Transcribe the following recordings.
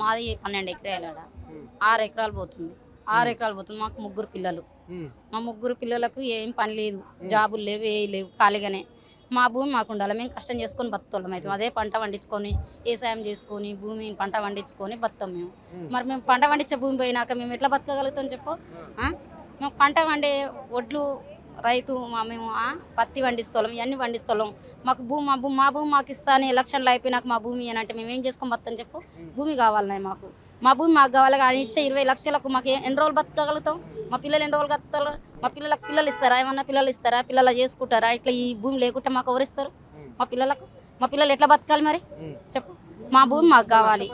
మాది 12 ఎకరాలు, 6 ఎకరాలు పోతుంది. 6 ఎకరాలు పోతుంది. మాకు 3 పిల్లలు. మా 3 పిల్లలకు ఏం పని లేదు, జాబులు లేవు, ఏ లేవు, ఖాళీగానే. మా భూమి మాకు ఉండాలి, మేము కష్టం చేసుకొని బతుకుతాం. అయితే అదే పంట పండించుకొని వ్యవసాయం చేసుకొని భూమి పంట పండించుకొని బతుకుతాం మేము. మరి మేము పంట పండించే భూమి పోయినాక మేము ఎట్లా బతకగలుగుతాం చెప్పు? మేము పంట పండే ఒడ్లు రైతు మేము పత్తి పండిస్తాం, ఇవన్నీ పండిస్తాం. మాకు మా భూమి మాకు ఇస్తాను, ఎలక్షన్లు అయిపోయినాక మా భూమి అని అంటే మేము ఏం చేసుకొని బతాం చెప్పు? భూమి కావాలన్నాయి మాకు, మా భూమి మాకు కావాలి. కానీ ఇచ్చే 20 లక్షలకు మాకు ఎన్ని రోజులు బతకగలుగుతాం? మా పిల్లలు ఎన్ని రోజులు బతుకుతారు? మా పిల్లలకు పిల్లలు ఇస్తారా? ఏమన్నా పిల్లలు ఇస్తారా? పిల్లలు చేసుకుంటారా? ఇట్లా ఈ భూమి లేకుంటే మాకు ఎవరిస్తారు? మా పిల్లలకు మా పిల్లలు ఎట్లా బతకాలి మరి చెప్పు? మా భూమి మాకు కావాలి.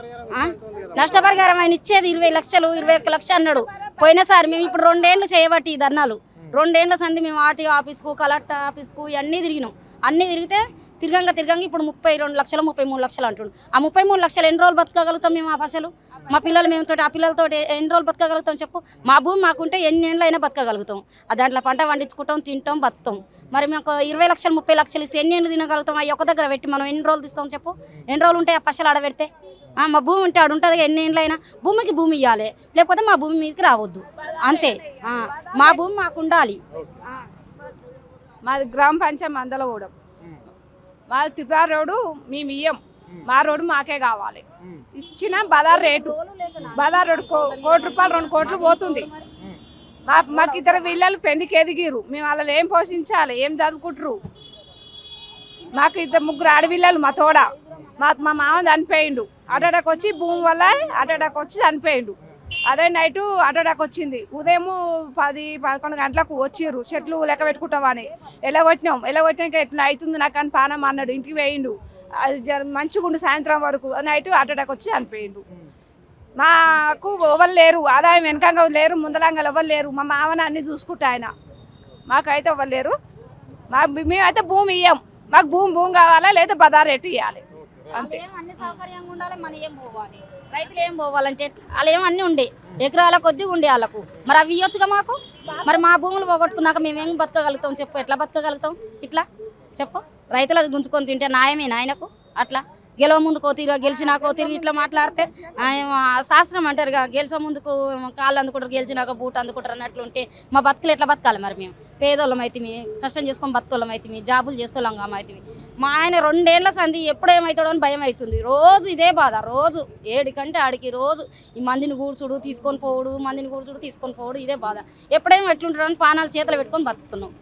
నష్టపరిహారం ఆయన ఇచ్చేది 20 లక్షలు, 21 లక్ష అన్నాడు పోయినసారి. మేము ఇప్పుడు 2 ఏళ్ళు చేయబట్టి ఈ ధర్నాలు, 2 ఏళ్ళ సంది మేము ఆర్టీఓ ఆఫీస్కు, కలెక్టర్ ఆఫీస్కు ఇవన్నీ తిరిగినాం. అన్నీ తిరిగితే తిరగంగా ఇప్పుడు 32 లక్షలు, 33 లక్షలు అంటుండు. ఆ 33 లక్షలు ఎన్ని రోజులు బతకగలుగుతాం మేము? ఆ పసలు మా పిల్లలు మేము ఆ పిల్లలతో ఎన్ని రోజులు బతకగలుగుతాం చెప్పు? మా భూమి మాకుంటే ఎన్ని ఏళ్ళు అయినా బతకగలుగుతాం. దాంట్లో పంట పండించుకుంటాం, తింటాం, బతుకుతాం. మరి మేము 20 లక్షలు, 30 లక్షలు ఇస్తే ఎన్ని ఏళ్ళు తినగలుగుతాం? అవి ఒక దగ్గర పెట్టి మనం ఎన్ని రోజులు తీస్తాం చెప్పు? ఎన్ని రోజులు ఉంటాయి ఆ పసలు ఆడబెడితే? మా భూమి ఉంటే ఆడు ఉంటుంది, ఎన్ని ఏళ్ళు అయినా భూమికి భూమి ఇవ్వాలి, లేకపోతే మా భూమి మీదకి రావద్దు, అంతే. మా భూమి మాకు ఉండాలి. మాది గ్రామ పంచాయతీ మందలగూడెం. మాది త్రిపుర రోడ్డు మేము ఇయ్యం, మా రోడ్డు మాకే కావాలి. ఇచ్చిన బజార్ రేటు, బజార్ రోడ్డు ₹1 2 కోట్లు పోతుంది. మాకు 2 పిల్లలు పెళ్లికి ఎదిగిరు, మేము వాళ్ళని ఏం పోషించాలి? ఏం చదువుకుంటారు? మాకు 3 ఆడపిల్లలు, మా తోడ. మా మామ చనిపోయిండు, అటాక్ వచ్చి భూమి వల్ల అటాక్ వచ్చి చనిపోయిండు. అదే నైటు అటాక్ వచ్చింది. ఉదయం 10-11 గంటలకు వచ్చిర్రు, చెట్లు లెక్క పెట్టుకుంటామని. ఎలాగొట్టినాక ఎట్లా అవుతుంది నాకు అని పానం అన్నాడు, ఇంటికి వేయిండు. మంచిగా ఉండు సాయంత్రం వరకు, నైట్ అటాక్ వచ్చి చనిపోయిండు. మాకు ఎవరు లేరు, ఆదాయం వెనకంగా లేరు, ముందలంగా ఎవరు లేరు. మా మామని అన్ని చూసుకుంటా ఆయన, మాకైతే ఎవరు లేరు. మేమైతే భూమి ఇయ్యం, మాకు భూమి కావాలా, లేదా బజార్ రేటు ఇవ్వాలి, అంతే. అన్ని సౌకర్యంగా ఉండాలి, మన ఏం పోవాలి, రైతులు ఏం పోవాలంటే వాళ్ళు ఏమన్నీ ఉండే ఎకరాల కొద్దిగా ఉండే వాళ్ళకు. మరి అవి ఇవ్వచ్చుగా మాకు. మరి మా భూములు పోగొట్టుకున్నాక మేమేం బతకగలుగుతాం చెప్పు? ఎట్లా బతకగలుగుతాం ఇట్లా చెప్పు? రైతులకు గుంజుకొని తింటే న్యాయమేనా ఆయనకు? అట్లా గెలవ ముందుకో తిరిగి, గెలిచినాకో తిరిగి ఇట్లా మాట్లాడితే శాస్త్రం అంటారు కదా, గెలిచే ముందుకు కాళ్ళు అందుకుంటారు, గెలిచినాక బూట అందుకుంటారు అన్నట్లుంటే మా బతుకులు ఎట్లా బతకాలి మరి? మేము పేదోళ్ళం అయితే కష్టం చేసుకొని బతుకోళ్ళం అయితే జాబులు చేస్తోళ్ళం అయితే మా ఆయన 2 ఏళ్ల సంది ఎప్పుడేమవుతాడో అని భయం అవుతుంది. రోజు ఇదే బాధ, రోజు 7 కంటే ఆడికి రోజు ఈ మందిని కూర్చుడు తీసుకొని పోవుడు, మందిని కూర్చుడు తీసుకొని పోవుడు, ఇదే బాధ. ఎప్పుడేమో ఎట్లుంటాడో అని పానాలు చేతులు పెట్టుకొని బతుకుతున్నాం.